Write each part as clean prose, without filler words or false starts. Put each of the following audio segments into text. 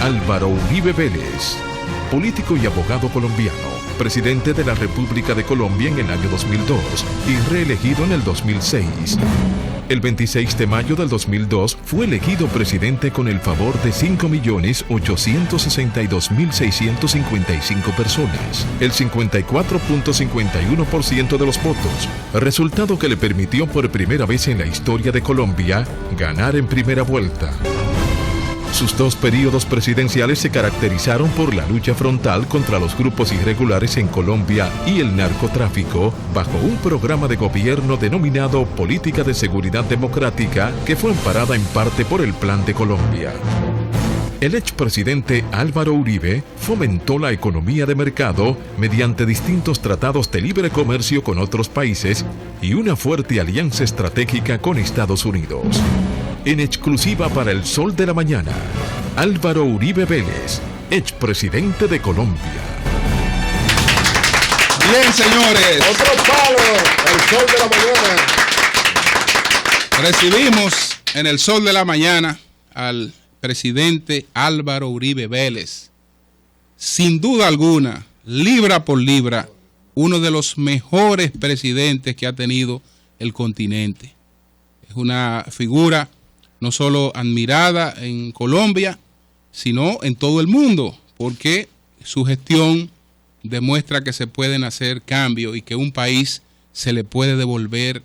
Álvaro Uribe Vélez, político y abogado colombiano, presidente de la República de Colombia en el año 2002 y reelegido en el 2006. El 26 de mayo del 2002 fue elegido presidente con el favor de 5.862.655 personas, el 54.51% de los votos, resultado que le permitió por primera vez en la historia de Colombia ganar en primera vuelta. Sus 2 períodos presidenciales se caracterizaron por la lucha frontal contra los grupos irregulares en Colombia y el narcotráfico, bajo un programa de gobierno denominado Política de Seguridad Democrática, que fue amparada en parte por el Plan de Colombia. El expresidente Álvaro Uribe fomentó la economía de mercado mediante distintos tratados de libre comercio con otros países y una fuerte alianza estratégica con Estados Unidos. En exclusiva para El Sol de la Mañana, Álvaro Uribe Vélez, expresidente de Colombia. Bien, señores. Otro palo, El Sol de la Mañana. Recibimos en El Sol de la Mañana al presidente Álvaro Uribe Vélez. Sin duda alguna, libra por libra, uno de los mejores presidentes que ha tenido el continente. Es una figura no solo admirada en Colombia, sino en todo el mundo, porque su gestión demuestra que se pueden hacer cambios y que un país se le puede devolver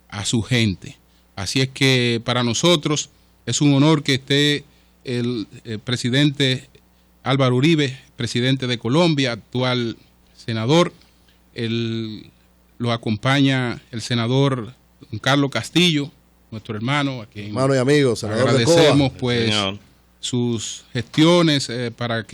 a su gente. Así es que para nosotros es un honor que esté el presidente Álvaro Uribe, presidente de Colombia, actual senador. Lo acompaña el senador Carlos Castillo, nuestro hermano, a quien hermano y amigo, senador agradecemos de pues sus gestiones para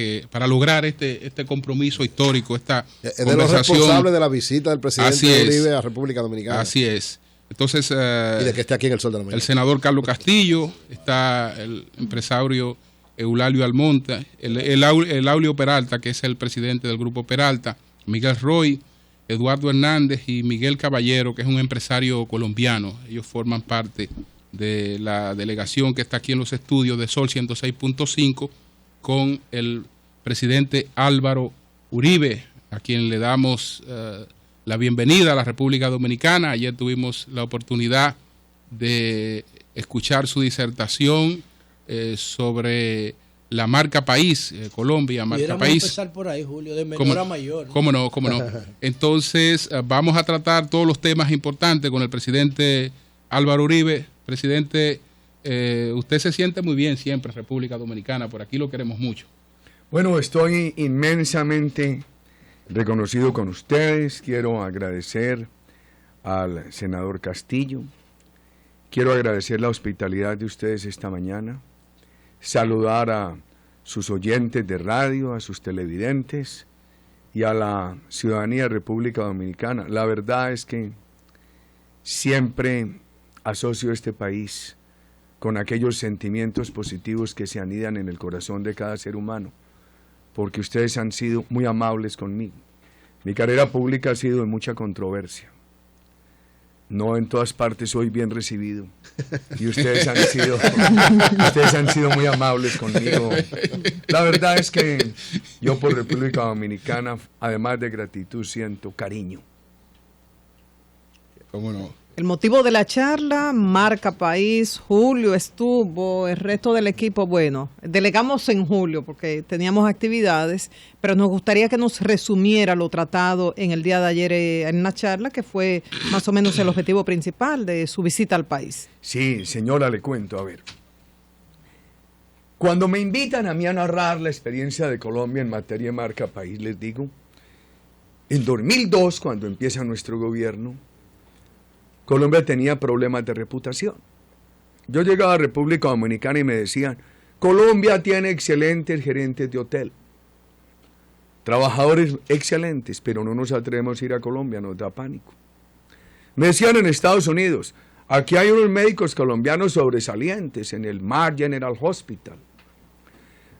lograr este compromiso histórico, esta conversación. Es de los responsables de la visita del presidente Uribe a República Dominicana. Así es. Entonces, y de que esté aquí en el Sol de la Mañana. El senador Carlos Castillo, está el empresario Eulalio Almonte, el Aulio Peralta, que es el presidente del Grupo Peralta, Miguel Roy, Eduardo Hernández y Miguel Caballero, que es un empresario colombiano. Ellos forman parte de la delegación que está aquí en los estudios de Sol 106.5 con el presidente Álvaro Uribe, a quien le damos la bienvenida a la República Dominicana. Ayer tuvimos la oportunidad de escuchar su disertación sobre la marca país, Colombia, marca país. Empezar por ahí, Julio, de menor a mayor. ¿Cómo no? Entonces, vamos a tratar todos los temas importantes con el presidente Álvaro Uribe. Presidente, usted se siente muy bien siempre en República Dominicana, por aquí lo queremos mucho. Bueno, estoy inmensamente reconocido con ustedes. Quiero agradecer al senador Castillo. Quiero agradecer la hospitalidad de ustedes esta mañana. Saludar a sus oyentes de radio, a sus televidentes y a la ciudadanía de República Dominicana. La verdad es que siempre asocio este país con aquellos sentimientos positivos que se anidan en el corazón de cada ser humano, porque ustedes han sido muy amables conmigo. Mi carrera pública ha sido de mucha controversia. No en todas partes soy bien recibido. Y ustedes han sido muy amables conmigo. La verdad es que yo por República Dominicana, además de gratitud, siento cariño. ¿Cómo no? El motivo de la charla, marca país, Julio estuvo, el resto del equipo, bueno, delegamos en Julio porque teníamos actividades, pero nos gustaría que nos resumiera lo tratado en el día de ayer en una charla que fue más o menos el objetivo principal de su visita al país. Sí, señora, le cuento, a ver. Cuando me invitan a mí a narrar la experiencia de Colombia en materia de marca país, les digo, en 2002, cuando empieza nuestro gobierno, Colombia tenía problemas de reputación. Yo llegaba a República Dominicana y me decían, Colombia tiene excelentes gerentes de hotel, trabajadores excelentes, pero no nos atrevemos a ir a Colombia, nos da pánico. Me decían en Estados Unidos, aquí hay unos médicos colombianos sobresalientes en el Mar General Hospital.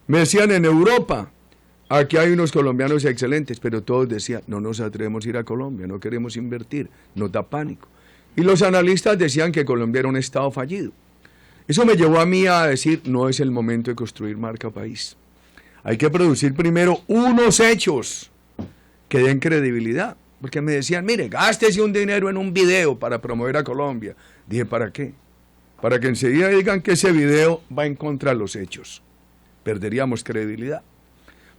Me decían en Europa, aquí hay unos colombianos excelentes, pero todos decían, no nos atrevemos a ir a Colombia, no queremos invertir, nos da pánico. Y los analistas decían que Colombia era un estado fallido. Eso me llevó a mí a decir, no es el momento de construir marca país. Hay que producir primero unos hechos que den credibilidad. Porque me decían, mire, gástese un dinero en un video para promover a Colombia. Dije, ¿para qué? Para que enseguida digan que ese video va en contra de los hechos. Perderíamos credibilidad.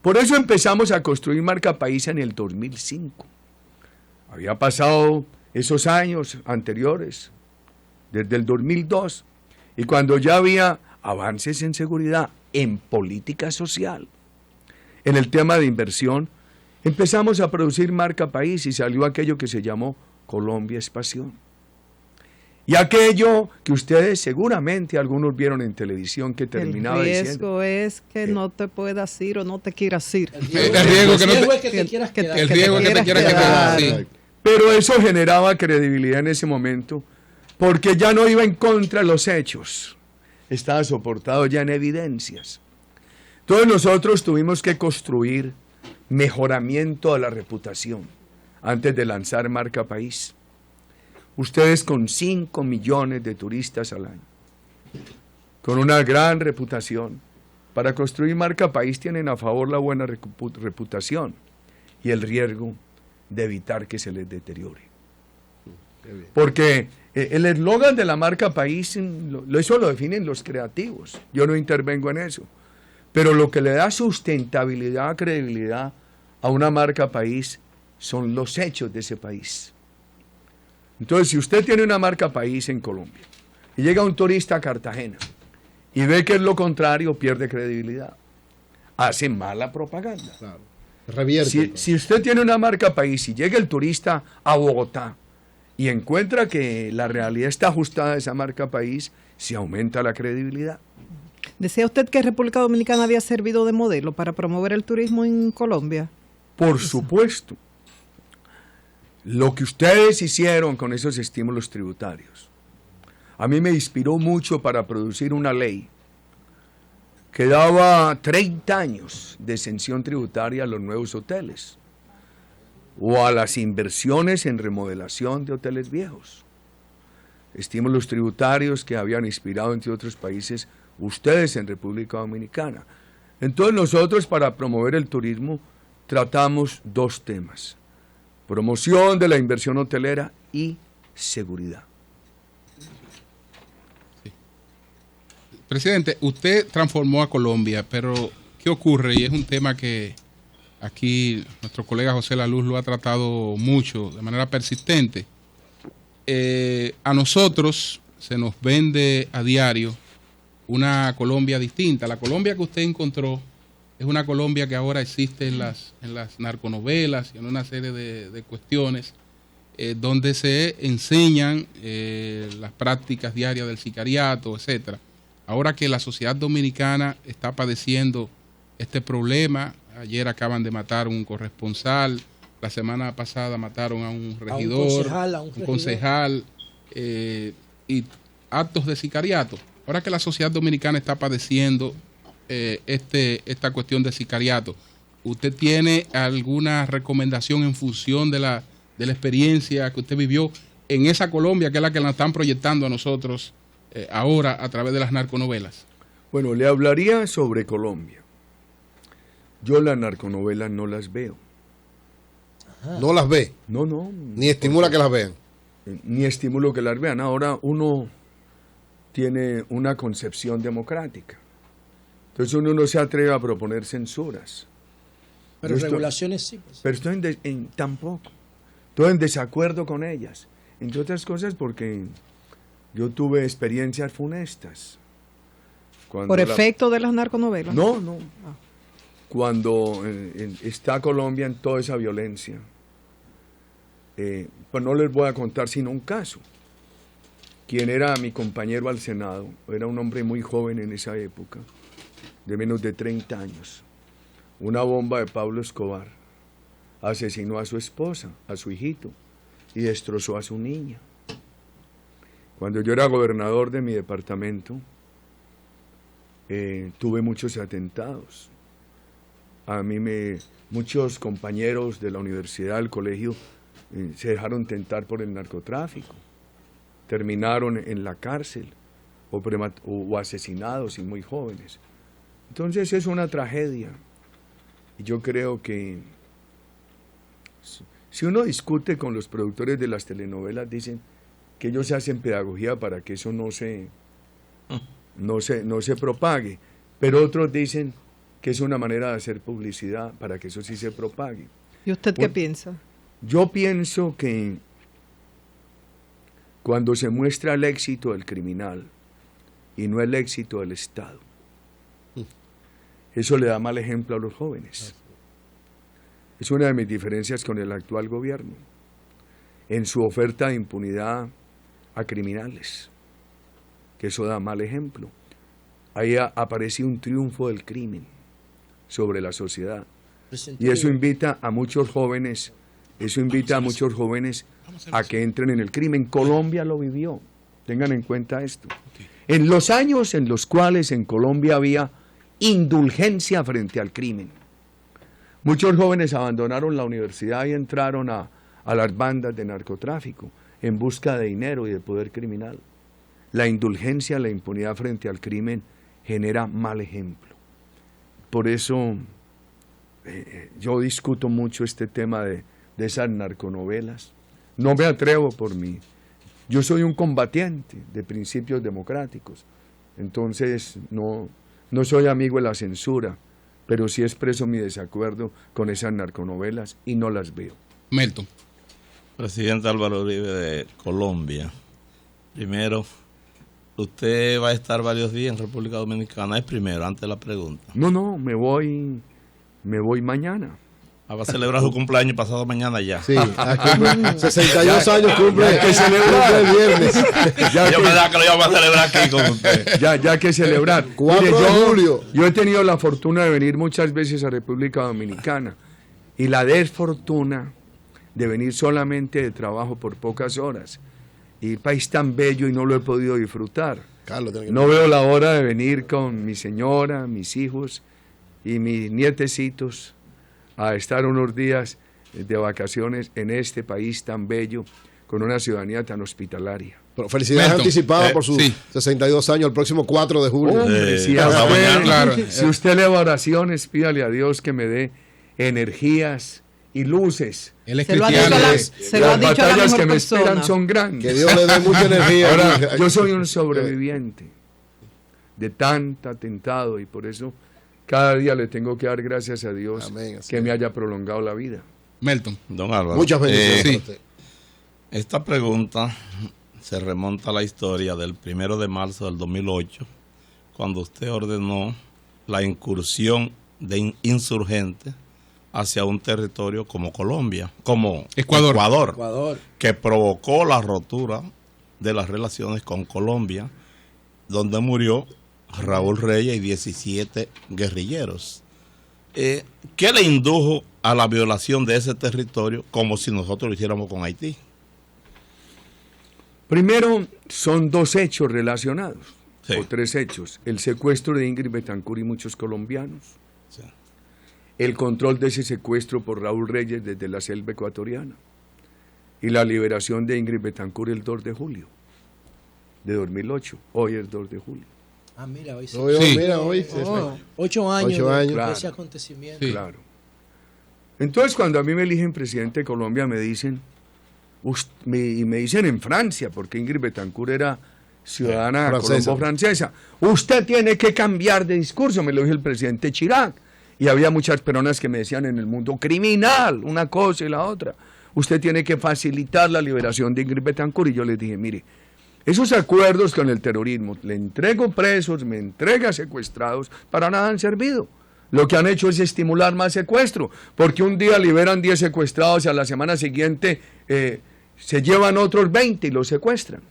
Por eso empezamos a construir marca país en el 2005. Había pasado esos años anteriores, desde el 2002, y cuando ya había avances en seguridad, en política social, en el tema de inversión, empezamos a producir marca país y salió aquello que se llamó Colombia es Pasión. Y aquello que ustedes seguramente algunos vieron en televisión que terminaba diciendo... El riesgo es que no te puedas ir o no te quieras ir. El riesgo es que te quieras quedar. Sí. Pero eso generaba credibilidad en ese momento porque ya no iba en contra de los hechos. Estaba soportado ya en evidencias. Entonces nosotros tuvimos que construir mejoramiento de la reputación antes de lanzar marca país. Ustedes con 5 millones de turistas al año, con una gran reputación, para construir marca país tienen a favor la buena reputación y el riesgo de evitar que se les deteriore. Porque el eslogan de la marca país, eso lo definen los creativos, yo no intervengo en eso, pero lo que le da sustentabilidad, credibilidad a una marca país son los hechos de ese país. Entonces, si usted tiene una marca país en Colombia y llega un turista a Cartagena y ve que es lo contrario, pierde credibilidad. Hace mala propaganda. Claro. Revierte. Si usted tiene una marca país y llega el turista a Bogotá y encuentra que la realidad está ajustada a esa marca país, se aumenta la credibilidad. ¿Decía usted que República Dominicana había servido de modelo para promover el turismo en Colombia? Por supuesto. Lo que ustedes hicieron con esos estímulos tributarios, a mí me inspiró mucho para producir una ley que daba 30 años de exención tributaria a los nuevos hoteles o a las inversiones en remodelación de hoteles viejos. Estímulos tributarios que habían inspirado, entre otros países, ustedes en República Dominicana. Entonces nosotros, para promover el turismo, tratamos 2 temas: promoción de la inversión hotelera y seguridad. Sí. Presidente, usted transformó a Colombia, pero ¿qué ocurre? Y es un tema que aquí nuestro colega José La Luz lo ha tratado mucho, de manera persistente. A nosotros se nos vende a diario una Colombia distinta. La Colombia que usted encontró es una Colombia que ahora existe en las narconovelas y en una serie de cuestiones donde se enseñan las prácticas diarias del sicariato, etcétera. Ahora que la sociedad dominicana está padeciendo este problema, ayer acaban de matar a un corresponsal, la semana pasada mataron a un regidor, un concejal y actos de sicariato. Ahora que la sociedad dominicana está padeciendo esta cuestión de sicariato, ¿usted tiene alguna recomendación en función de la experiencia que usted vivió en esa Colombia, que es la que la están proyectando a nosotros ahora a través de las narconovelas? Bueno, le hablaría sobre Colombia. Yo las narconovelas no las veo. Ajá. ¿No las ve? No. Ni estimula que las vean. Ni estimulo que las vean. Ahora uno tiene una concepción democrática. Entonces uno no se atreve a proponer censuras. Pero regulaciones sí. Pues. Pero estoy tampoco. Estoy en desacuerdo con ellas. Entre otras cosas porque yo tuve experiencias funestas. ¿Por efecto de las narconovelas? No. Cuando está Colombia en toda esa violencia, pues no les voy a contar sino un caso. Quien era mi compañero al Senado, era un hombre muy joven en esa época, de menos de 30 años. Una bomba de Pablo Escobar asesinó a su esposa, a su hijito, y destrozó a su niña. Cuando yo era gobernador de mi departamento, tuve muchos atentados. Muchos compañeros de la universidad, del colegio, se dejaron tentar por el narcotráfico. Terminaron en la cárcel o asesinados y muy jóvenes. Entonces es una tragedia Y yo creo que si uno discute con los productores de las telenovelas, dicen que ellos hacen pedagogía para que eso no se propague. Pero otros dicen que es una manera de hacer publicidad para que eso sí se propague. ¿Y usted qué piensa? Yo pienso que cuando se muestra el éxito del criminal y no el éxito del Estado, eso le da mal ejemplo a los jóvenes. Es una de mis diferencias con el actual gobierno, en su oferta de impunidad a criminales, que eso da mal ejemplo. Ahí aparece un triunfo del crimen sobre la sociedad. Y eso invita a muchos jóvenes, a que entren en el crimen. Colombia lo vivió, tengan en cuenta esto. En los años en los cuales en Colombia había indulgencia frente al crimen, muchos jóvenes abandonaron la universidad y entraron a las bandas de narcotráfico en busca de dinero y de poder criminal. La indulgencia, la impunidad frente al crimen genera mal ejemplo. Por eso yo discuto mucho este tema de esas narconovelas. No me atrevo por mí. Yo soy un combatiente de principios democráticos. Entonces no soy amigo de la censura, pero sí expreso mi desacuerdo con esas narconovelas y no las veo. Melton. Presidente Álvaro Uribe de Colombia. Primero, usted va a estar varios días en República Dominicana. Es primero, antes de la pregunta. No, me voy mañana. Va a celebrar su cumpleaños pasado mañana ya. Sí, 62 años cumple, que celebrar el viernes. Yo me da que lo íbamos a celebrar aquí con usted. Ya que celebrar. 4 Mire, de julio. Yo he tenido la fortuna de venir muchas veces a República Dominicana y la desfortuna de venir solamente de trabajo por pocas horas. Y el país tan bello y no lo he podido disfrutar. Carlos, no veo la hora de venir con mi señora, mis hijos y mis nietecitos a estar unos días de vacaciones en este país tan bello, con una ciudadanía tan hospitalaria. Pero felicidades anticipadas por sus 62 años, el próximo 4 de julio. Hombre, si usted le va oraciones, pídale a Dios que me dé energías y luces. Él es cristiano. Las batallas que me esperan son grandes. Que Dios le dé mucha energía. Ahora, yo soy un sobreviviente de tanto atentado y por eso cada día le tengo que dar gracias a Dios. Amén, que me haya prolongado la vida. Melton. Don Álvaro. Muchas bendiciones. Esta pregunta se remonta a la historia del 1 de marzo del 2008, cuando usted ordenó la incursión de insurgentes hacia un territorio como Colombia, como Ecuador, que provocó la rotura de las relaciones con Colombia, donde murió Raúl Reyes y 17 guerrilleros. ¿Qué le indujo a la violación de ese territorio como si nosotros lo hiciéramos con Haití? Primero, son 2 hechos relacionados, sí, o 3 hechos. El secuestro de Ingrid Betancourt y muchos colombianos. Sí. El control de ese secuestro por Raúl Reyes desde la selva ecuatoriana. Y la liberación de Ingrid Betancourt el 2 de julio de 2008. Hoy es 2 de julio. Ah, mira, hoy sí. Mira, hoy. 8 años 8 años. de Claro. ese acontecimiento. Sí. Claro. Entonces, cuando a mí me eligen presidente de Colombia, me dicen, y me dicen en Francia, porque Ingrid Betancourt era ciudadana colombo-francesa, usted tiene que cambiar de discurso, me lo dijo el presidente Chirac. Y había muchas personas que me decían en el mundo criminal, una cosa y la otra. Usted tiene que facilitar la liberación de Ingrid Betancourt. Y yo les dije, mire, esos acuerdos con el terrorismo, le entrego presos, me entrega secuestrados, para nada han servido. Lo que han hecho es estimular más secuestro, porque un día liberan 10 secuestrados y a la semana siguiente se llevan otros 20 y los secuestran.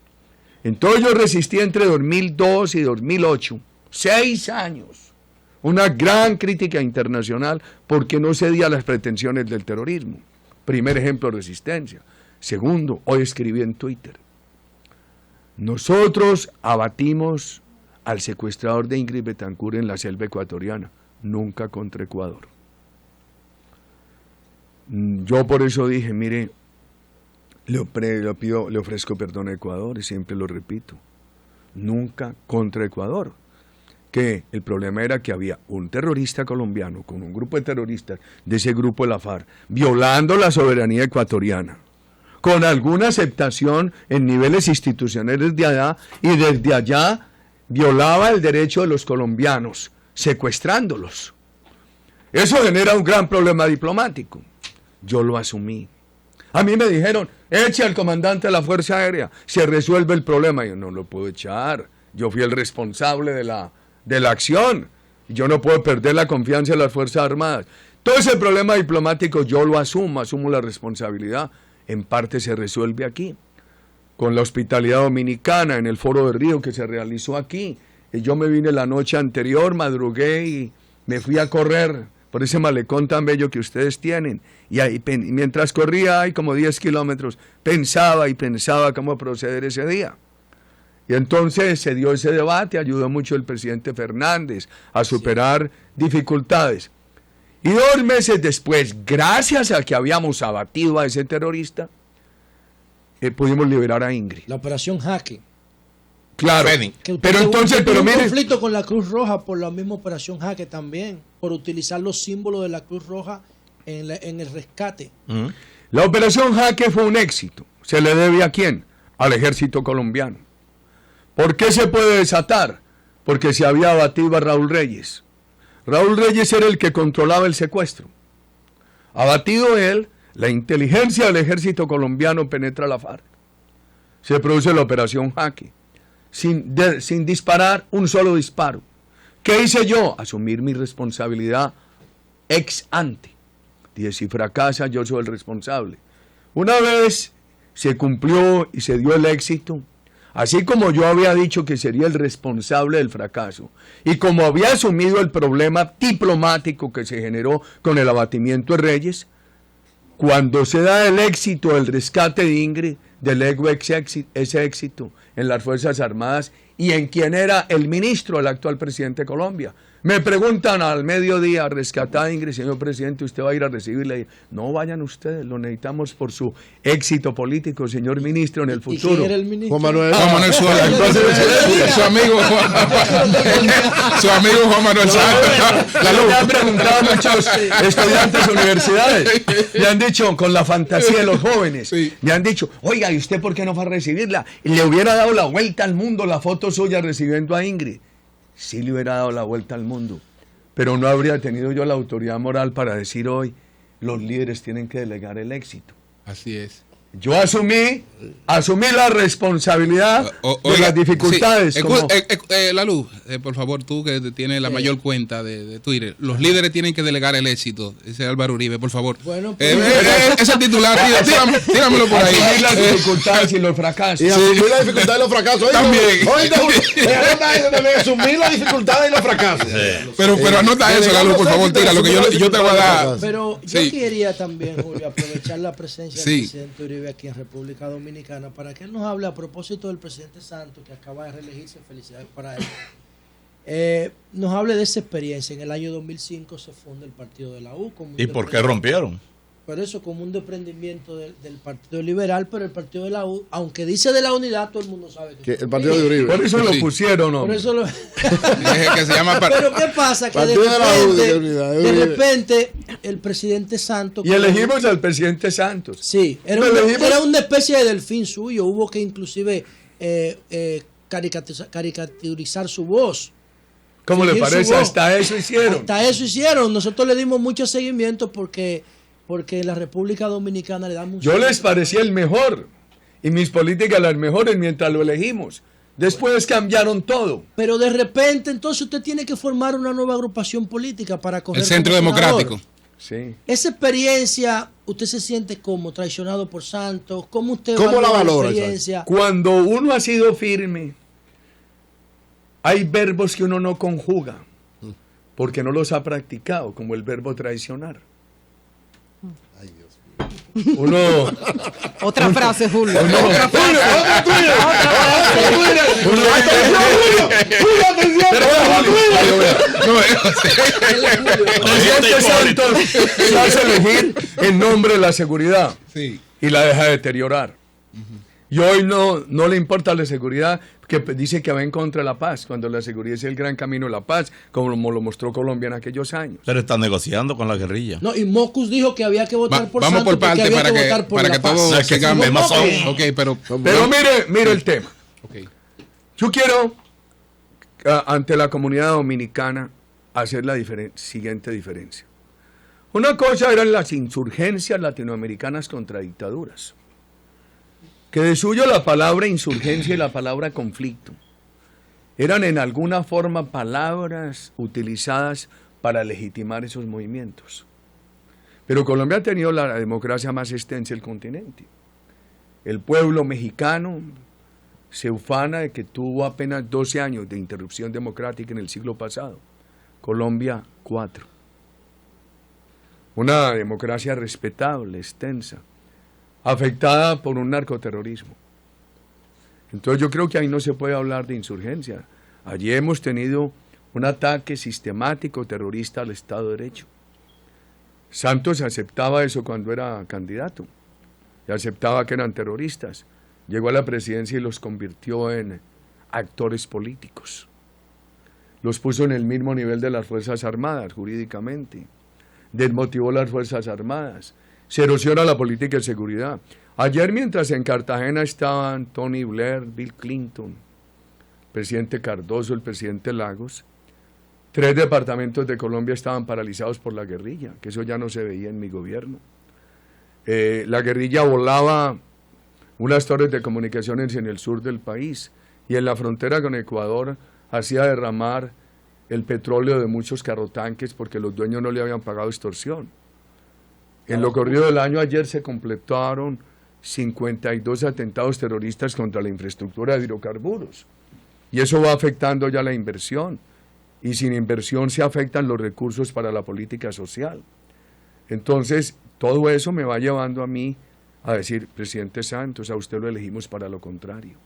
Entonces yo resistí entre 2002 y 2008, 6 años, una gran crítica internacional porque no cedía a las pretensiones del terrorismo. Primer ejemplo, resistencia. Segundo, hoy escribí en Twitter. Nosotros abatimos al secuestrador de Ingrid Betancourt en la selva ecuatoriana, nunca contra Ecuador. Yo por eso dije, mire, le ofrezco perdón a Ecuador y siempre lo repito, nunca contra Ecuador. que el problema era que había un terrorista colombiano con un grupo de terroristas de ese grupo de la FARC violando la soberanía ecuatoriana, con alguna aceptación en niveles institucionales de allá, y desde allá violaba el derecho de los colombianos, secuestrándolos. Eso genera un gran problema diplomático. Yo lo asumí. A mí me dijeron, eche al comandante de la Fuerza Aérea, se resuelve el problema. Yo no lo puedo echar. Yo fui el responsable de la acción. Yo no puedo perder la confianza de las Fuerzas Armadas. Todo ese problema diplomático yo lo asumo la responsabilidad. En parte se resuelve aquí, con la hospitalidad dominicana en el Foro de Río que se realizó aquí. Y yo me vine la noche anterior, madrugué y me fui a correr por ese malecón tan bello que ustedes tienen. Y ahí, mientras corría, hay como 10 kilómetros, pensaba cómo proceder ese día. Y entonces se dio ese debate, ayudó mucho el presidente Fernández a superar dificultades. Y 2 meses después, gracias a que habíamos abatido a ese terrorista, pudimos liberar a Ingrid. La operación Jaque. Claro, pero entonces, pero mire, un conflicto con la Cruz Roja por la misma operación Jaque también, por utilizar los símbolos de la Cruz Roja en el rescate. La operación Jaque fue un éxito. ¿Se le debe a quién? Al ejército colombiano. ¿Por qué se puede desatar? Porque se había abatido a Raúl Reyes. Raúl Reyes era el que controlaba el secuestro. Abatido él, la inteligencia del ejército colombiano penetra la FARC. Se produce la operación Jaque, sin disparar un solo disparo. ¿Qué hice yo? Asumir mi responsabilidad ex ante. Dije, si fracasa, yo soy el responsable. Una vez se cumplió y se dio el éxito, así como yo había dicho que sería el responsable del fracaso, y como había asumido el problema diplomático que se generó con el abatimiento de Reyes, cuando se da el éxito, el rescate de Ingrid, delego ese éxito en las Fuerzas Armadas y en quien era el ministro, el actual presidente de Colombia. Me preguntan al mediodía, rescatada Ingrid, señor presidente, ¿usted va a ir a recibirle? No, vayan ustedes, lo necesitamos por su éxito político, señor ministro, en el futuro. ¿Y quién era el ministro? Juan Manuel. Juan Manuel Suárez. Su amigo Juan Manuel Suárez. Me han preguntado muchos estudiantes de universidades. Me han dicho, con la fantasía de los jóvenes, me han dicho, oiga, ¿y usted por qué no fue a recibirla? Y le hubiera dado la vuelta al mundo la foto suya recibiendo a Ingrid. Sí le hubiera dado la vuelta al mundo, pero no habría tenido yo la autoridad moral para decir hoy, los líderes tienen que delegar el éxito. Así es. Yo asumí la responsabilidad de las dificultades. Sí. Lalu, por favor, tú que tienes la mayor cuenta de Twitter, los líderes tienen que delegar el éxito, dice Álvaro Uribe, por favor. Bueno, ese titular, tíramelo por ahí. Asumir las dificultades y los fracasos. Y asumir las dificultades y los fracasos. También. Asumir las dificultades y los fracasos. Pero anota eso, Lalu, por favor, tíralo, que yo te voy a dar. Pero yo quería también, Julio, aprovechar la presencia del presidente Uribe aquí en República Dominicana para que él nos hable a propósito del presidente Santos, que acaba de reelegirse, felicidades para él. Nos hable de esa experiencia. En el año 2005 se funda el Partido de la U. ¿Y por qué rompieron? Por eso, como un desprendimiento del Partido Liberal, pero el Partido de la U, aunque dice de la unidad, todo el mundo sabe que el Partido de Uribe. Por eso lo pusieron, ¿no? Por eso lo... que se llama Pero ¿qué pasa? Que de repente el presidente Santos... Y elegimos al presidente Santos. Sí, era una especie de delfín suyo. Hubo que inclusive caricaturizar su voz. ¿Cómo le parece? Hasta eso hicieron. Nosotros le dimos mucho seguimiento porque en la República Dominicana le damos... Yo les parecía el mejor, y mis políticas las mejores mientras lo elegimos. Después cambiaron todo. Pero de repente, entonces usted tiene que formar una nueva agrupación política para coger... El Centro Democrático. Sí. Esa experiencia, ¿usted se siente como traicionado por Santos? ¿Cómo la valora? Cuando uno ha sido firme, hay verbos que uno no conjuga, porque no los ha practicado, como el verbo traicionar. Ay, Dios mío. Uno... Otra frase, Julio. Otra Presidente Santos se hace elegir en nombre de la seguridad y la deja deteriorar. Y hoy no le importa la seguridad, que dice que va en contra de la paz, cuando la seguridad es el gran camino de la paz, como lo mostró Colombia en aquellos años. Pero está negociando con la guerrilla. No, y Mocus dijo que había que votar por Vamos Santos por parte para que todos sigamos. Okay, pero mire el tema. Okay. Yo quiero, ante la comunidad dominicana, hacer la siguiente diferencia. Una cosa eran las insurgencias latinoamericanas contra dictaduras, que de suyo la palabra insurgencia y la palabra conflicto eran en alguna forma palabras utilizadas para legitimar esos movimientos. Pero Colombia ha tenido la democracia más extensa del continente. El pueblo mexicano se ufana de que tuvo apenas 12 años de interrupción democrática en el siglo pasado. Colombia, 4. Una democracia respetable, extensa, afectada por un narcoterrorismo. Entonces yo creo que ahí no se puede hablar de insurgencia. Allí hemos tenido un ataque sistemático terrorista al Estado de Derecho. Santos aceptaba eso cuando era candidato, y aceptaba que eran terroristas. Llegó a la presidencia y los convirtió en actores políticos. Los puso en el mismo nivel de las Fuerzas Armadas, jurídicamente. Desmotivó las Fuerzas Armadas. Se erosiona la política de seguridad. Ayer, mientras en Cartagena estaban Tony Blair, Bill Clinton, el presidente Cardoso, el presidente Lagos, 3 departamentos de Colombia estaban paralizados por la guerrilla, que eso ya no se veía en mi gobierno. La guerrilla volaba unas torres de comunicaciones en el sur del país y en la frontera con Ecuador hacía derramar el petróleo de muchos carrotanques porque los dueños no le habían pagado extorsión. En lo corrido del año ayer se completaron 52 atentados terroristas contra la infraestructura de hidrocarburos. Y eso va afectando ya la inversión. Y sin inversión se afectan los recursos para la política social. Entonces, todo eso me va llevando a mí a decir, presidente Santos, a usted lo elegimos para lo contrario.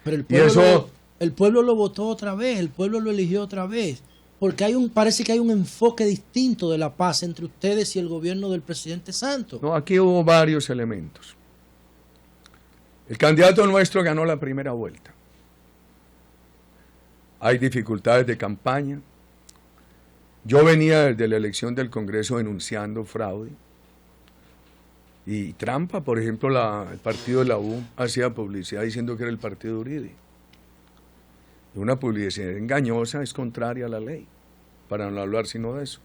Pero el pueblo lo votó otra vez, el pueblo lo eligió otra vez. Porque parece que hay un enfoque distinto de la paz entre ustedes y el gobierno del presidente Santos. No, aquí hubo varios elementos. El candidato nuestro ganó la primera vuelta. Hay dificultades de campaña. Yo venía desde la elección del Congreso denunciando fraude y trampa. Por ejemplo, el partido de la U hacía publicidad diciendo que era el partido de Uribe. Una publicidad engañosa, es contraria a la ley, para no hablar sino de eso.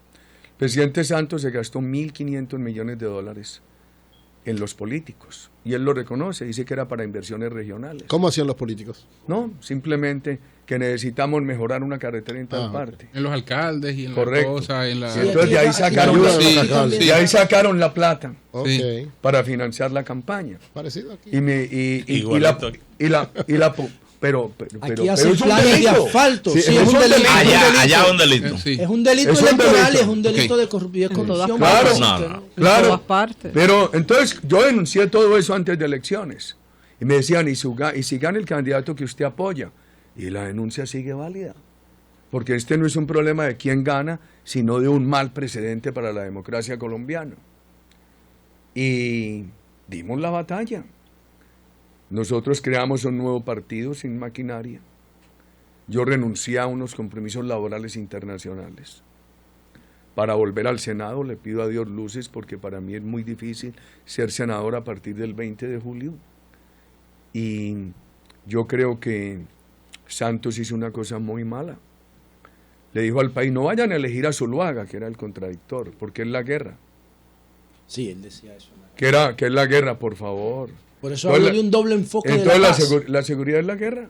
El presidente Santos se gastó $1.500 millones en los políticos, y él lo reconoce, dice que era para inversiones regionales. ¿Cómo hacían los políticos? No, simplemente que necesitamos mejorar una carretera en tal parte. En los alcaldes y en correcto. Las cosas. En la... Sí, entonces de ahí sacaron la plata para financiar la campaña. Parecido aquí. Pero aquí hacen planes de asfalto. Sí, es un delito. Allá es un delito. Sí. Es un delito electoral y es un delito de corrupción. Claro. Pero entonces yo denuncié todo eso antes de elecciones. Y me decían, y si gana el candidato que usted apoya. Y la denuncia sigue válida. Porque este no es un problema de quién gana, sino de un mal precedente para la democracia colombiana. Y dimos la batalla. Nosotros creamos un nuevo partido sin maquinaria. Yo renuncié a unos compromisos laborales internacionales. Para volver al Senado le pido a Dios luces porque para mí es muy difícil ser senador a partir del 20 de julio. Y yo creo que Santos hizo una cosa muy mala. Le dijo al país, no vayan a elegir a Zuluaga, que era el contradictor, porque es la guerra. Sí, él decía eso. Que es la guerra, por favor. Por eso hablo de un doble enfoque de la paz. Entonces la seguridad es la guerra.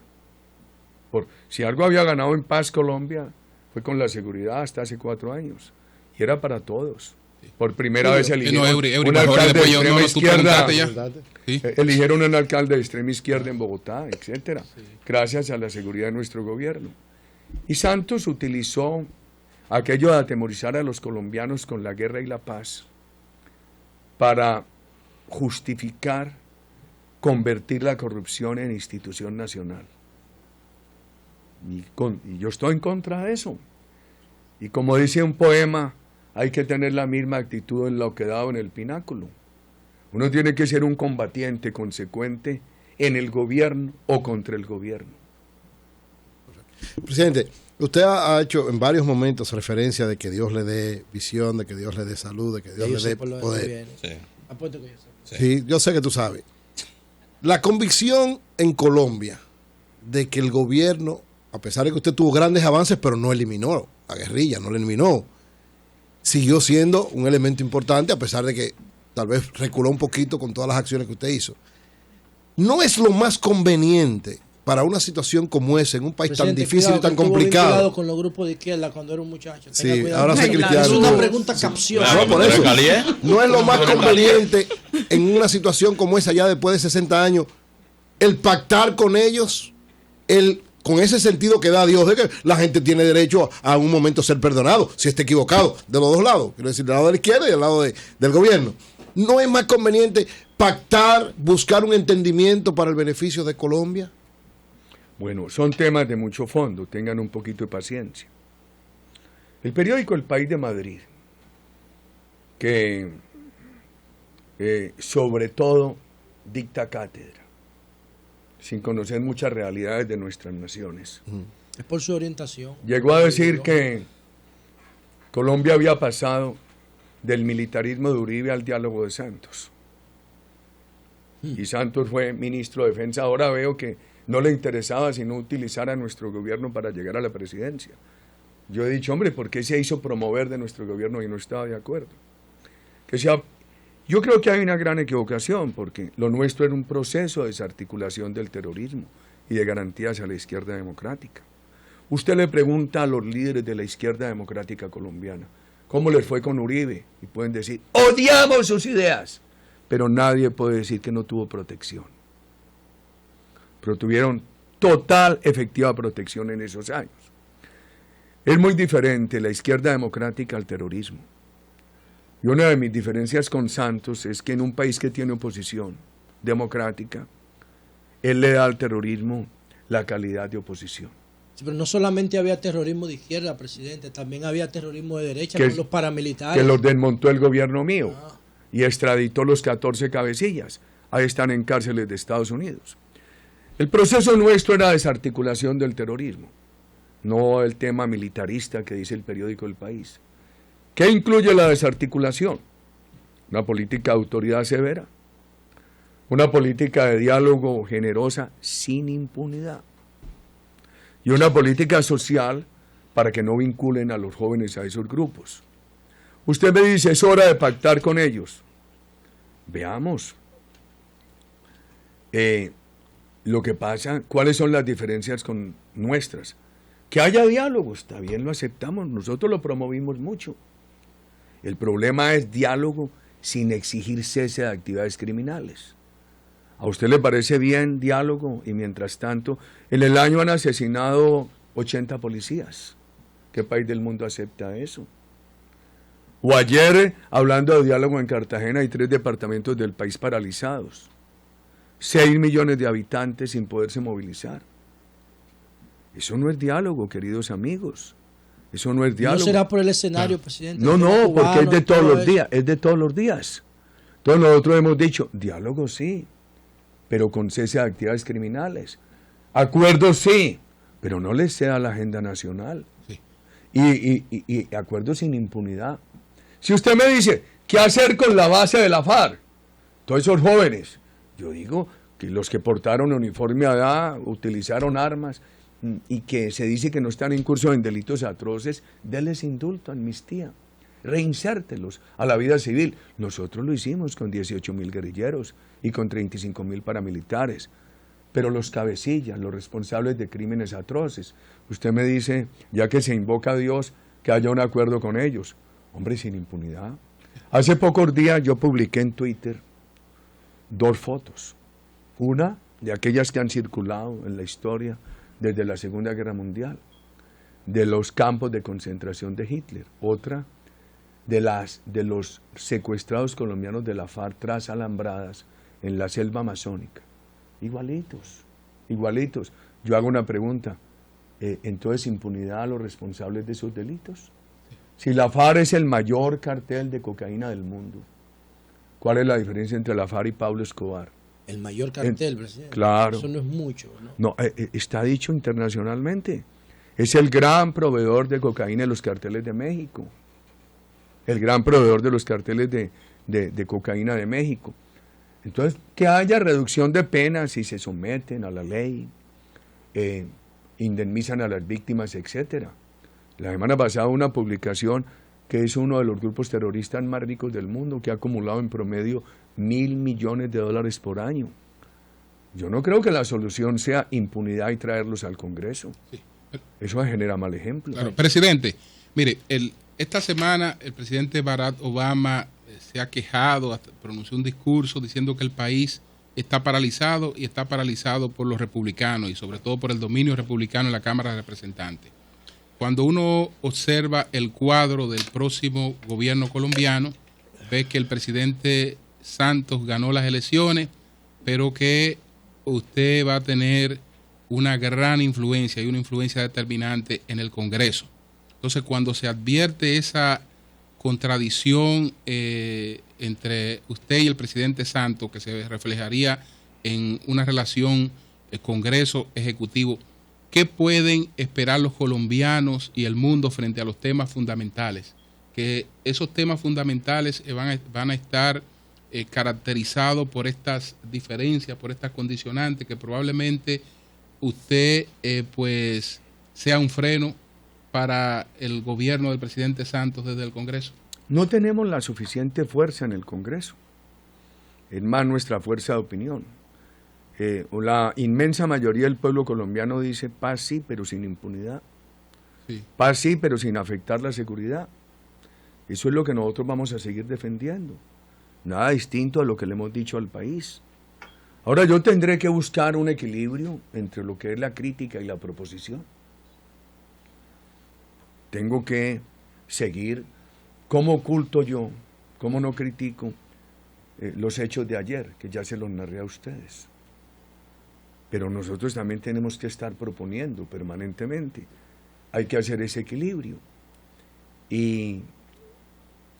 Si algo había ganado en paz Colombia, fue con la seguridad hasta hace 4 años. Y era para todos. Por primera vez eligieron un alcalde de extrema izquierda. Eligieron un alcalde de extrema izquierda en Bogotá, etcétera. Gracias a la seguridad de nuestro gobierno. Y Santos utilizó aquello de atemorizar a los colombianos con la guerra y la paz para justificar convertir la corrupción en institución nacional. Y yo estoy en contra de eso. Y como dice un poema, hay que tener la misma actitud en lo que dado en el pináculo. Uno tiene que ser un combatiente consecuente en el gobierno o contra el gobierno. Presidente, usted ha hecho en varios momentos referencia de que Dios le dé visión, de que Dios le dé salud, de que Dios le dé poder. Sí, yo sé que tú sabes. La convicción en Colombia de que el gobierno, a pesar de que usted tuvo grandes avances, pero no eliminó la guerrilla, no la eliminó, siguió siendo un elemento importante, a pesar de que tal vez reculó un poquito con todas las acciones que usted hizo. ¿No es lo más conveniente para una situación como esa, en un país tan difícil y tan complicado? Con los grupos de izquierda cuando era un muchacho. Sí, ahora sé cristiano. Es una pregunta capciosa. No, por eso. No es lo más conveniente en una situación como esa, ya después de 60 años, el pactar con ellos, con ese sentido que da Dios, de que la gente tiene derecho a un momento ser perdonado, si está equivocado, de los dos lados, quiero decir, del lado de la izquierda y del lado del gobierno. ¿No es más conveniente pactar, buscar un entendimiento para el beneficio de Colombia? Bueno, son temas de mucho fondo, tengan un poquito de paciencia. El periódico El País de Madrid, que sobre todo dicta cátedra, sin conocer muchas realidades de nuestras naciones. Es por su orientación. Llegó a decir que Colombia había pasado del militarismo de Uribe al diálogo de Santos. Y Santos fue ministro de Defensa. Ahora veo que no le interesaba sino utilizar a nuestro gobierno para llegar a la presidencia. Yo he dicho, hombre, ¿por qué se hizo promover de nuestro gobierno y no estaba de acuerdo? Yo creo que hay una gran equivocación, porque lo nuestro era un proceso de desarticulación del terrorismo y de garantías a la izquierda democrática. Usted le pregunta a los líderes de la izquierda democrática colombiana, ¿cómo les fue con Uribe? Y pueden decir, odiamos sus ideas, pero nadie puede decir que no tuvo protección. Pero tuvieron total, efectiva protección en esos años. Es muy diferente la izquierda democrática al terrorismo. Y una de mis diferencias con Santos es que en un país que tiene oposición democrática, él le da al terrorismo la calidad de oposición. Sí, pero no solamente había terrorismo de izquierda, presidente, también había terrorismo de derecha con los paramilitares. Que los desmontó el gobierno mío y extraditó los 14 cabecillas. Ahí están en cárceles de Estados Unidos. El proceso nuestro era desarticulación del terrorismo, no el tema militarista que dice el periódico El País. ¿Qué incluye la desarticulación? Una política de autoridad severa, una política de diálogo generosa sin impunidad y una política social para que no vinculen a los jóvenes a esos grupos. Usted me dice, es hora de pactar con ellos. Veamos. Lo que pasa, ¿cuáles son las diferencias con nuestras? Que haya diálogo, está bien, lo aceptamos, nosotros lo promovimos mucho. El problema es diálogo sin exigir cese de actividades criminales. ¿A usted le parece bien diálogo? Y mientras tanto, en el año han asesinado 80 policías. ¿Qué país del mundo acepta eso? O ayer, hablando de diálogo en Cartagena, hay 3 departamentos del país paralizados. 6 millones de habitantes sin poderse movilizar. Eso no es diálogo, queridos amigos. Eso no es diálogo. ¿No será por el escenario, presidente? No, porque es de todos los días, es de todos los días. Entonces nosotros hemos dicho, diálogo sí, pero con cese de actividades criminales. Acuerdos sí, pero no les sea la agenda nacional. Sí. Y acuerdos sin impunidad. Si usted me dice, ¿qué hacer con la base de la FARC? Todos esos jóvenes. Yo digo que los que portaron uniforme allá, utilizaron armas, y que se dice que no están incursos en delitos atroces, denles indulto, amnistía, reinsértelos a la vida civil. Nosotros lo hicimos con 18.000 guerrilleros y con 35.000 paramilitares, pero los cabecillas, los responsables de crímenes atroces, usted me dice, ya que se invoca a Dios, que haya un acuerdo con ellos. Hombre, sin impunidad. Hace pocos días yo publiqué en Twitter 2 fotos, una de aquellas que han circulado en la historia desde la Segunda Guerra Mundial, de los campos de concentración de Hitler, otra de los secuestrados colombianos de la FARC tras alambradas en la selva amazónica. Igualitos, igualitos. Yo hago una pregunta, ¿entonces impunidad a los responsables de esos delitos? Si la FARC es el mayor cartel de cocaína del mundo, ¿cuál es la diferencia entre la FARC y Pablo Escobar? El mayor cartel, presidente. Claro. Eso no es mucho, ¿no? No, está dicho internacionalmente. Es el gran proveedor de cocaína de los carteles de México. El gran proveedor de los carteles de cocaína de México. Entonces, que haya reducción de penas si se someten a la ley, indemnizan a las víctimas, etcétera. La semana pasada una publicación que es uno de los grupos terroristas más ricos del mundo, que ha acumulado en promedio $1.000 millones por año. Yo no creo que la solución sea impunidad y traerlos al Congreso. Sí. Eso genera mal ejemplo. Claro. Presidente, mire, esta semana el presidente Barack Obama se ha quejado, pronunció un discurso diciendo que el país está paralizado y está paralizado por los republicanos y sobre todo por el dominio republicano en la Cámara de Representantes. Cuando uno observa el cuadro del próximo gobierno colombiano, ve que el presidente Santos ganó las elecciones, pero que usted va a tener una gran influencia y una influencia determinante en el Congreso. Entonces, cuando se advierte esa contradicción entre usted y el presidente Santos, que se reflejaría en una relación Congreso-Ejecutivo, ¿qué pueden esperar los colombianos y el mundo frente a los temas fundamentales? Que esos temas fundamentales van a estar caracterizados por estas diferencias, por estas condicionantes, que probablemente usted pues sea un freno para el gobierno del presidente Santos desde el Congreso. No tenemos la suficiente fuerza en el Congreso. Es más nuestra fuerza de opinión. La inmensa mayoría del pueblo colombiano dice paz sí, pero sin impunidad. Sí. Paz sí, pero sin afectar la seguridad. Eso es lo que nosotros vamos a seguir defendiendo. Nada distinto a lo que le hemos dicho al país. Ahora yo tendré que buscar un equilibrio entre lo que es la crítica y la proposición. Tengo que seguir. ¿Cómo oculto yo? ¿Cómo no critico los hechos de ayer, que ya se los narré a ustedes? Pero nosotros también tenemos que estar proponiendo permanentemente. Hay que hacer ese equilibrio. Y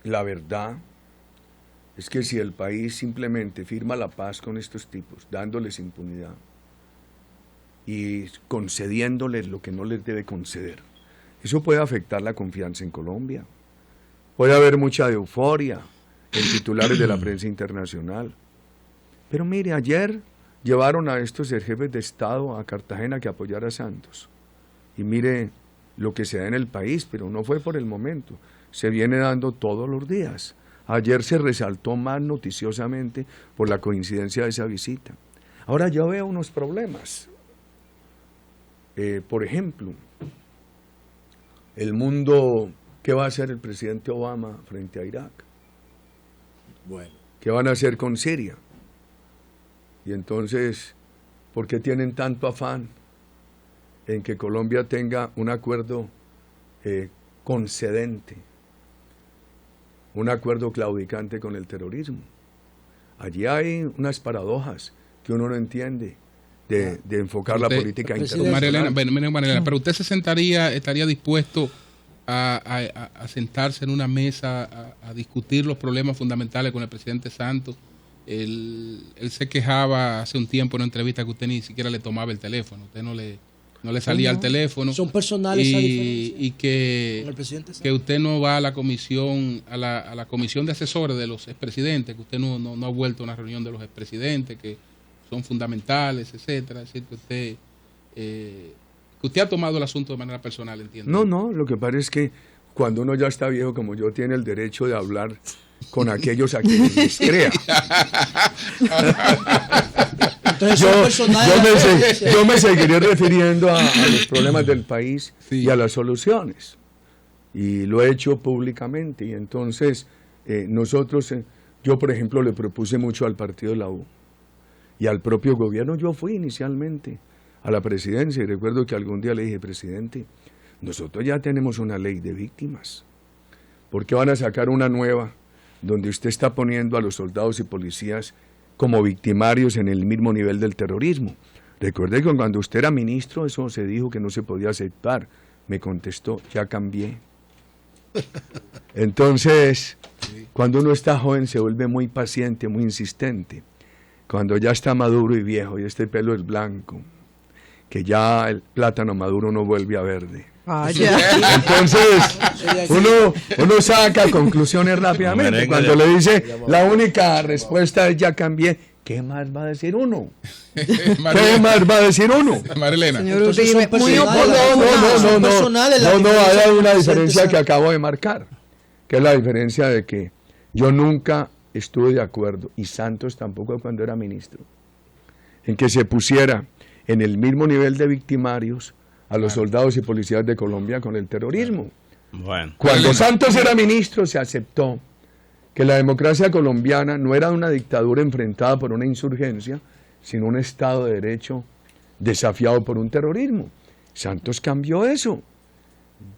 la verdad es que si el país simplemente firma la paz con estos tipos, dándoles impunidad y concediéndoles lo que no les debe conceder, eso puede afectar la confianza en Colombia. Puede haber mucha euforia en titulares de la prensa internacional. Pero mire, ayer llevaron a estos jefes de Estado a Cartagena que apoyara a Santos. Y mire lo que se da en el país, pero no fue por el momento. Se viene dando todos los días. Ayer se resaltó más noticiosamente por la coincidencia de esa visita. Ahora yo veo unos problemas. Por ejemplo, el mundo, ¿qué va a hacer el presidente Obama frente a Irak? Bueno. ¿Qué van a hacer con Siria? Y entonces, ¿por qué tienen tanto afán en que Colombia tenga un acuerdo concedente, un acuerdo claudicante con el terrorismo? Allí hay unas paradojas que uno no entiende de enfocar la política internacional. María, pero usted estaría dispuesto a sentarse en una mesa a discutir los problemas fundamentales con el presidente Santos. Él se quejaba hace un tiempo en una entrevista que usted ni siquiera le tomaba el teléfono, usted no le salía al teléfono. Son personales y que usted no va a la comisión, a la comisión de asesores de los expresidentes, que usted no ha vuelto a una reunión de los expresidentes, que son fundamentales, etcétera. Es decir, que usted ha tomado el asunto de manera personal, entiendo. No, lo que pasa es que cuando uno ya está viejo como yo, tiene el derecho de hablar con aquellos a quienes les crea. Yo me seguiré refiriendo a los problemas del país y a las soluciones. Y lo he hecho públicamente. Y entonces, nosotros, yo por ejemplo le propuse mucho al partido de la U y al propio gobierno. Yo fui inicialmente a la presidencia y recuerdo que algún día le dije, presidente, nosotros ya tenemos una ley de víctimas. ¿Por qué van a sacar una nueva donde usted está poniendo a los soldados y policías como victimarios en el mismo nivel del terrorismo? Recuerde que cuando usted era ministro eso se dijo que no se podía aceptar. Me contestó, ya cambié. Entonces, cuando uno está joven se vuelve muy paciente, muy insistente. cuando ya está maduro y viejo y este pelo es blanco, que ya el plátano maduro no vuelve a verde. Entonces, uno saca conclusiones rápidamente. Cuando le dice, la única respuesta es ya cambié, ¿qué más va a decir uno? ¿Qué más va a decir uno? Marilena. Señor Uribe, no, hay una diferencia que acabo de marcar, que es la diferencia de que yo nunca estuve de acuerdo, y Santos tampoco cuando era ministro, en que se pusiera en el mismo nivel de victimarios a los soldados y policías de Colombia con el terrorismo. Bueno. Cuando Santos era ministro se aceptó que la democracia colombiana no era una dictadura enfrentada por una insurgencia, sino un Estado de Derecho desafiado por un terrorismo. Santos cambió eso.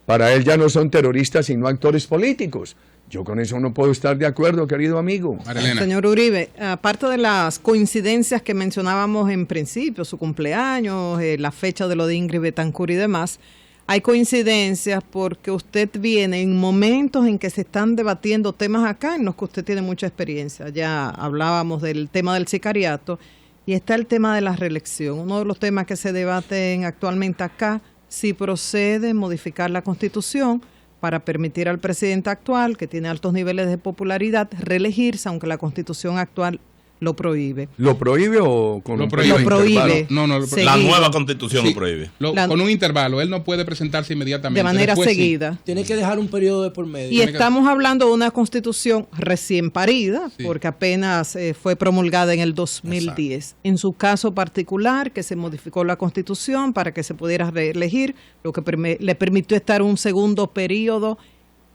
Para él ya no son terroristas sino actores políticos. Yo con eso no puedo estar de acuerdo, querido amigo. Marilena. Señor Uribe, aparte de las coincidencias que mencionábamos en principio, su cumpleaños, la fecha de lo de Ingrid Betancourt y demás, hay coincidencias porque usted viene en momentos en que se están debatiendo temas acá en los que usted tiene mucha experiencia. Ya hablábamos del tema del sicariato y está el tema de la reelección. Uno de los temas que se debaten actualmente acá, si procede modificar la Constitución para permitir al presidente actual, que tiene altos niveles de popularidad, reelegirse, aunque la Constitución actual lo prohíbe. ¿Lo prohíbe o con lo un prohíbe? Lo prohíbe. No, La nueva Constitución lo prohíbe. Con un intervalo. Él no puede presentarse inmediatamente. De manera después, seguida. Sí. Tiene que dejar un periodo de por medio. Y estamos hablando de una Constitución recién parida, porque apenas fue promulgada en el 2010. Exacto. En su caso particular, que se modificó la Constitución para que se pudiera reelegir, lo que le permitió estar un segundo periodo.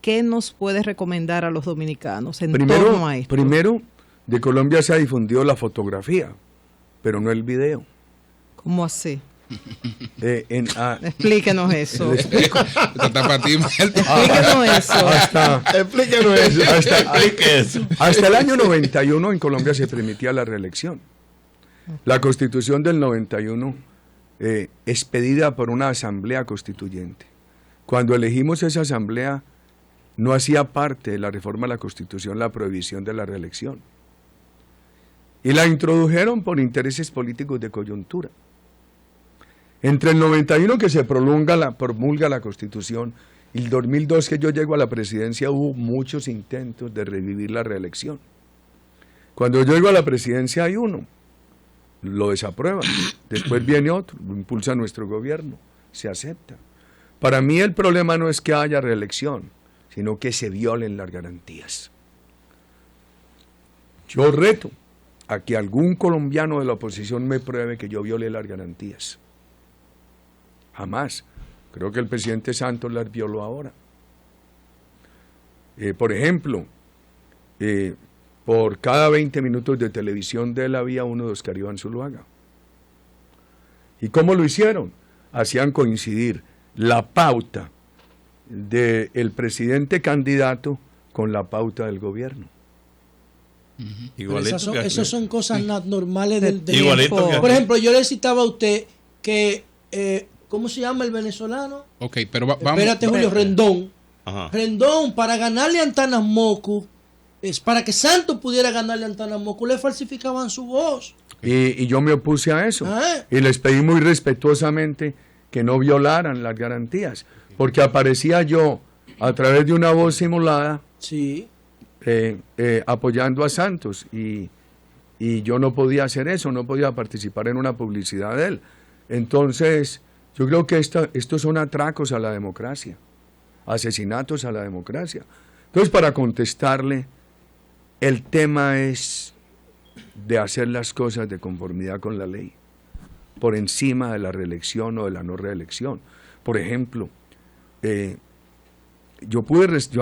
¿Qué nos puede recomendar a los dominicanos en torno a esto? Primero, de Colombia se ha difundido la fotografía, pero no el video. ¿Cómo así? Explíquenos eso. Explíquenos eso. Hasta el año 91 en Colombia se permitía la reelección. La Constitución del 91 expedida por una asamblea constituyente. Cuando elegimos esa asamblea, no hacía parte de la reforma de la Constitución la prohibición de la reelección. Y la introdujeron por intereses políticos de coyuntura. Entre el 91 que se promulga la Constitución y el 2002 que yo llego a la presidencia hubo muchos intentos de revivir la reelección. Cuando yo llego a la presidencia hay uno, lo desaprueban, después viene otro, lo impulsa nuestro gobierno, se acepta. Para mí el problema no es que haya reelección, sino que se violen las garantías. Yo reto a que algún colombiano de la oposición me pruebe que yo viole las garantías. Jamás. Creo que el presidente Santos las violó ahora. Por ejemplo, por cada 20 minutos de televisión de él había uno de Oscar Iván Zuluaga. ¿Y cómo lo hicieron? Hacían coincidir la pauta del presidente candidato con la pauta del gobierno. Esas son cosas normales del tiempo. Por ejemplo, yo le citaba a usted que ¿cómo se llama el venezolano? Ok, pero vamos. Espérate, Julio, Rendón. Ajá. Rendón, para ganarle a Antanas Mocu, para que Santos pudiera ganarle a Antanas Mocu, le falsificaban su voz. Y yo me opuse a eso. Y les pedí muy respetuosamente que no violaran las garantías. Porque aparecía yo a través de una voz simulada. Sí. Apoyando a Santos y yo no podía hacer eso, no podía participar en una publicidad de él. Entonces, yo creo que estos son atracos a la democracia, asesinatos a la democracia. Entonces, para contestarle, el tema es de hacer las cosas de conformidad con la ley, por encima de la reelección o de la no reelección. Por ejemplo, yo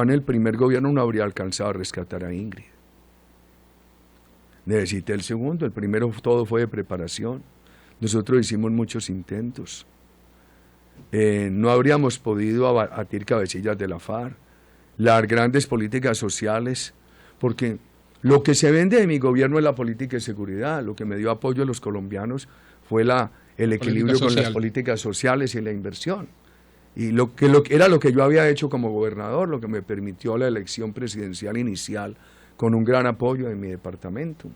en el primer gobierno no habría alcanzado a rescatar a Ingrid. Necesité el segundo, el primero todo fue de preparación. Nosotros hicimos muchos intentos. No habríamos podido abatir cabecillas de la FARC, las grandes políticas sociales, porque lo que se vende de mi gobierno es la política de seguridad. Lo que me dio apoyo a los colombianos fue el equilibrio con las políticas sociales y la inversión. Y era lo que yo había hecho como gobernador, lo que me permitió la elección presidencial inicial con un gran apoyo de mi departamento.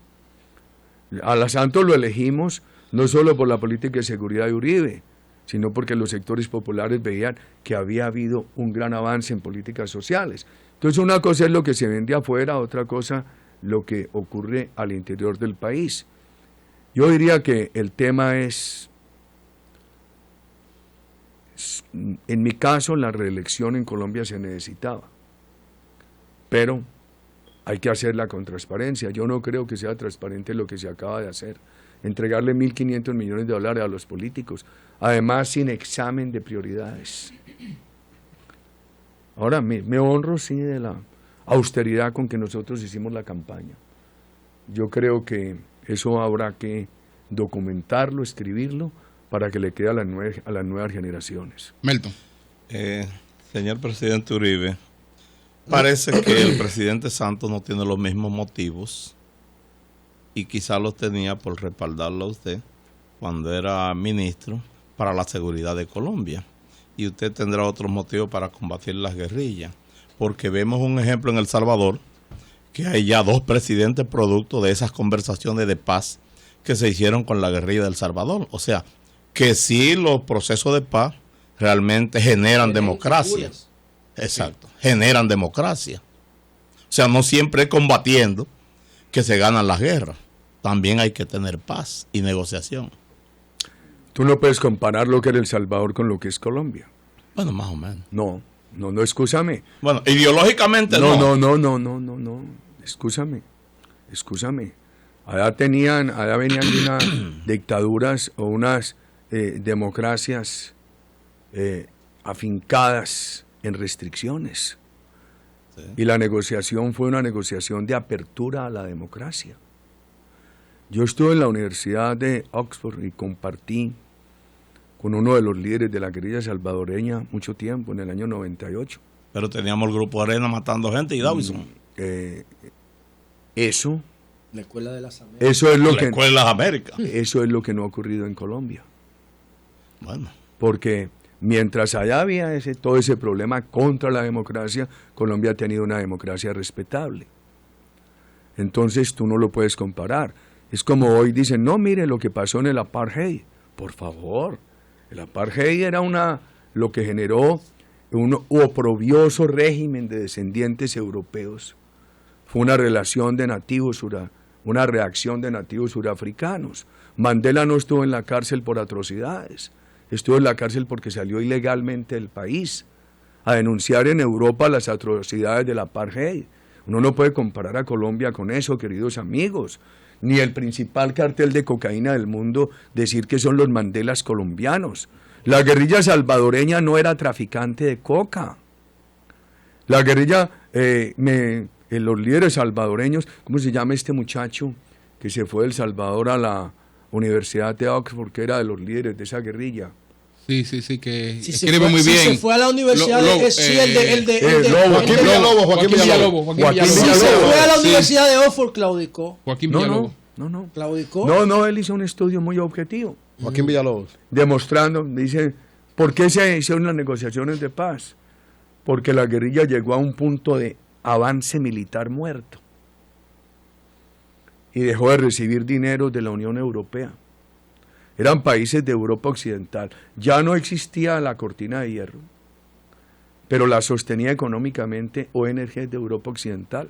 A la Santos lo elegimos no solo por la política de seguridad de Uribe, sino porque los sectores populares veían que había habido un gran avance en políticas sociales. Entonces una cosa es lo que se vende afuera, otra cosa lo que ocurre al interior del país. Yo diría que el tema es, en mi caso, la reelección en Colombia se necesitaba, pero hay que hacerla con transparencia. Yo no creo que sea transparente lo que se acaba de hacer, entregarle 1.500 millones de dólares a los políticos, además sin examen de prioridades. Ahora, me honro, sí, de la austeridad con que nosotros hicimos la campaña. Yo creo que eso habrá que documentarlo, escribirlo, para que le quede a las nuevas generaciones. Melton. Señor presidente Uribe, parece que el presidente Santos no tiene los mismos motivos, y quizá los tenía por respaldarlo a usted cuando era ministro para la seguridad de Colombia. Y usted tendrá otros motivos para combatir las guerrillas, porque vemos un ejemplo en El Salvador, que hay ya 2 presidentes producto de esas conversaciones de paz que se hicieron con la guerrilla de El Salvador. O sea, que sí, los procesos de paz realmente generan democracia. Exacto, generan democracia. O sea, no siempre es combatiendo que se ganan las guerras. También hay que tener paz y negociación. Tú no puedes comparar lo que era El Salvador con lo que es Colombia. Bueno, más o menos. No, excúsame. Bueno, ideológicamente no. No, excúsame. Allá venían de unas dictaduras o unas democracias afincadas en restricciones. Sí. Y la negociación fue una negociación de apertura a la democracia. Yo estuve en la Universidad de Oxford y compartí con uno de los líderes de la guerrilla salvadoreña mucho tiempo, en el año 98. Pero teníamos el Grupo Arena matando gente y Davison. Eso. La Escuela de las Américas. Eso es lo la Escuela de las Américas. Eso es lo que no ha ocurrido en Colombia. Bueno. Porque mientras allá había todo ese problema contra la democracia, Colombia ha tenido una democracia respetable. Entonces tú no lo puedes comparar. Es como hoy dicen, no, mire lo que pasó en el apartheid. Por favor, el apartheid era lo que generó un oprobioso régimen de descendientes europeos. Fue una relación de nativos, una reacción de nativos surafricanos. Mandela no estuvo en la cárcel por atrocidades, estuvo en la cárcel porque salió ilegalmente del país a denunciar en Europa las atrocidades del apartheid. Uno no puede comparar a Colombia con eso, queridos amigos. Ni el principal cartel de cocaína del mundo decir que son los Mandelas colombianos. La guerrilla salvadoreña no era traficante de coca. La guerrilla, los líderes salvadoreños, ¿cómo se llama este muchacho que se fue de El Salvador a la Universidad de Oxford, que era de los líderes de esa guerrilla? Sí, que escribe muy bien. Se fue a la universidad Joaquín Villalobos. Se fue a la universidad de Oxford, claudicó. Joaquín Villalobos. No. ¿Claudicó? No, él hizo un estudio muy objetivo. Joaquín Villalobos. Demostrando, dice, ¿por qué se hicieron las negociaciones de paz? Porque la guerrilla llegó a un punto de avance militar muerto y dejó de recibir dinero de la Unión Europea. Eran países de Europa Occidental. Ya no existía la cortina de hierro, pero la sostenía económicamente ONG de Europa Occidental.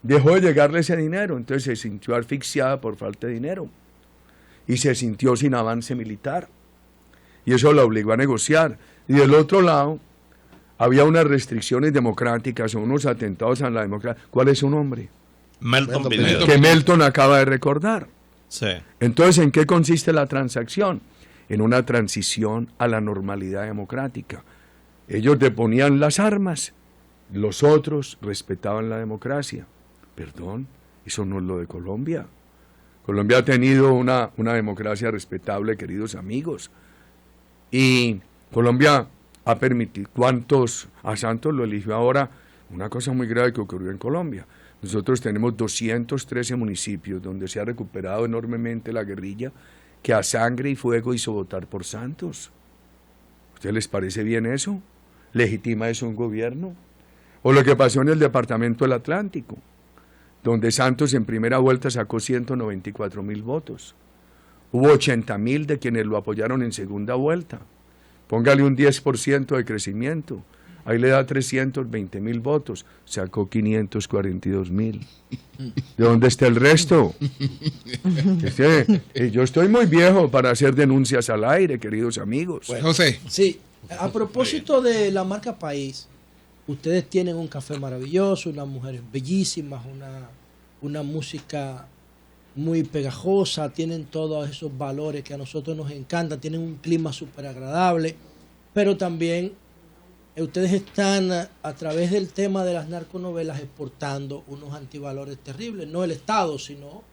Dejó de llegarle ese dinero, entonces se sintió asfixiada por falta de dinero y se sintió sin avance militar. Y eso la obligó a negociar. Y del otro lado, había unas restricciones democráticas o unos atentados a la democracia. ¿Cuál es su nombre? Melton Pineda. Que Melton acaba de recordar. Sí. Entonces, ¿en qué consiste la transacción? En una transición a la normalidad democrática. Ellos deponían las armas, los otros respetaban la democracia. Perdón, eso no es lo de Colombia. Colombia ha tenido una democracia respetable, queridos amigos. Y Colombia ha permitido, a Santos lo eligió ahora, una cosa muy grave que ocurrió en Colombia. Nosotros tenemos 213 municipios donde se ha recuperado enormemente la guerrilla que a sangre y fuego hizo votar por Santos. ¿A ustedes les parece bien eso? ¿Legitima eso un gobierno? O lo que pasó en el departamento del Atlántico, donde Santos en primera vuelta sacó 194.000 votos. Hubo 80.000 de quienes lo apoyaron en segunda vuelta. Póngale un 10% de crecimiento. Ahí le da 320.000 votos. Sacó 542.000. ¿De dónde está el resto? Yo estoy muy viejo para hacer denuncias al aire, queridos amigos. Bueno, José. Sí, a propósito de la marca País, ustedes tienen un café maravilloso, unas mujeres bellísimas, una música muy pegajosa, tienen todos esos valores que a nosotros nos encantan, tienen un clima súper agradable, pero también ustedes están a través del tema de las narconovelas exportando unos antivalores terribles, no el Estado, sino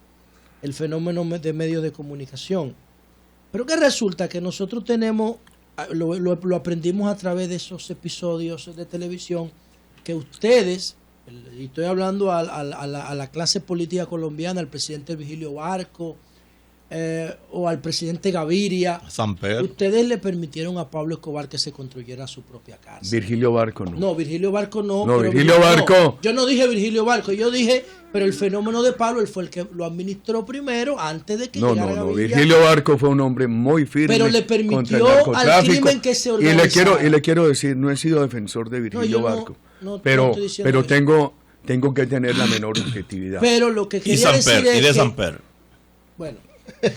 el fenómeno de medios de comunicación. Pero que resulta que nosotros tenemos, lo aprendimos a través de esos episodios de televisión, que ustedes, y estoy hablando a la clase política colombiana, al presidente Virgilio Barco, o al presidente Gaviria, Samper. Ustedes le permitieron a Pablo Escobar que se construyera su propia cárcel. Virgilio Barco no. No, Virgilio Barco no. No, pero Virgilio Barco. No, yo no dije Virgilio Barco, yo dije, pero el fenómeno de Pablo, él fue el que lo administró primero, antes de que llegara Gaviria. Virgilio Barco fue un hombre muy firme. Pero le permitió al crimen que se organizara. Y le quiero decir, no he sido defensor de Virgilio Barco, pero tengo que tener la menor objetividad. Pero lo que quería decir es de Samper. Bueno. Pero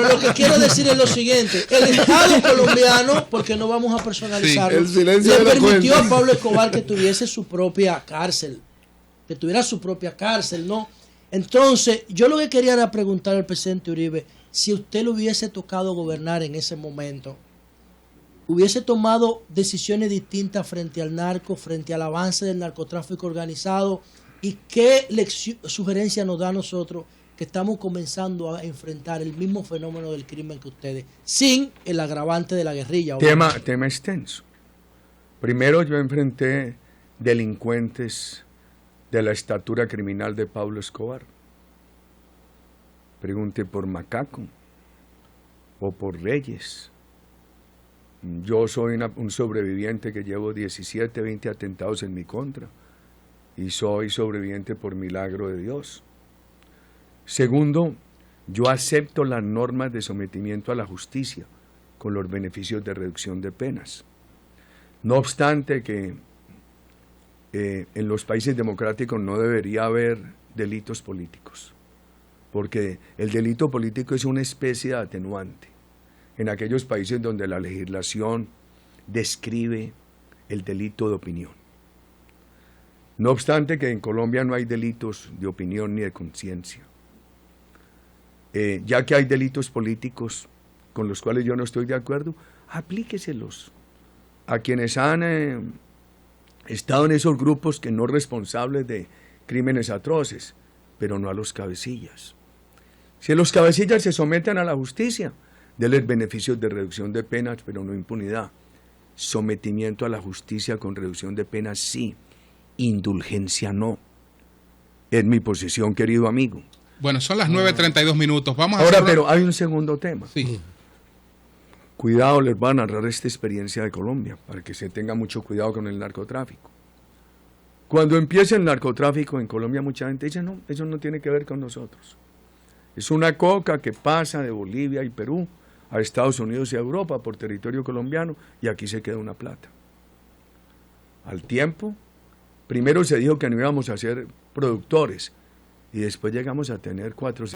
lo que quiero decir es lo siguiente: el Estado colombiano, porque no vamos a personalizarlo, le permitió a Pablo Escobar que tuviese su propia cárcel, ¿no? Entonces, yo lo que quería era preguntar al presidente Uribe, si usted le hubiese tocado gobernar en ese momento, hubiese tomado decisiones distintas frente al narco, frente al avance del narcotráfico organizado, y qué sugerencia nos da a nosotros que estamos comenzando a enfrentar el mismo fenómeno del crimen que ustedes, sin el agravante de la guerrilla. Tema extenso. Primero yo enfrenté delincuentes de la estatura criminal de Pablo Escobar. Pregunte por Macaco o por Reyes. Yo soy un sobreviviente que llevo 17, 20 atentados en mi contra y soy sobreviviente por milagro de Dios. Segundo, yo acepto las normas de sometimiento a la justicia con los beneficios de reducción de penas. No obstante que en los países democráticos no debería haber delitos políticos, porque el delito político es una especie de atenuante en aquellos países donde la legislación describe el delito de opinión. No obstante que en Colombia no hay delitos de opinión ni de conciencia. Ya que hay delitos políticos con los cuales yo no estoy de acuerdo, aplíqueselos a quienes han estado en esos grupos que no responsables de crímenes atroces, pero no a los cabecillas. Si los cabecillas se someten a la justicia, denles beneficios de reducción de penas, pero no impunidad. Sometimiento a la justicia con reducción de penas, sí. Indulgencia, no. Es mi posición, querido amigo. Bueno, son las 9:32 minutos. Vamos a ahora, pero hay un segundo tema. Sí. Cuidado, les voy a narrar esta experiencia de Colombia, para que se tenga mucho cuidado con el narcotráfico. Cuando empieza el narcotráfico en Colombia, mucha gente dice, no, eso no tiene que ver con nosotros. Es una coca que pasa de Bolivia y Perú a Estados Unidos y a Europa por territorio colombiano, y aquí se queda una plata. Al tiempo, primero se dijo que no íbamos a ser productores, y después llegamos a tener 4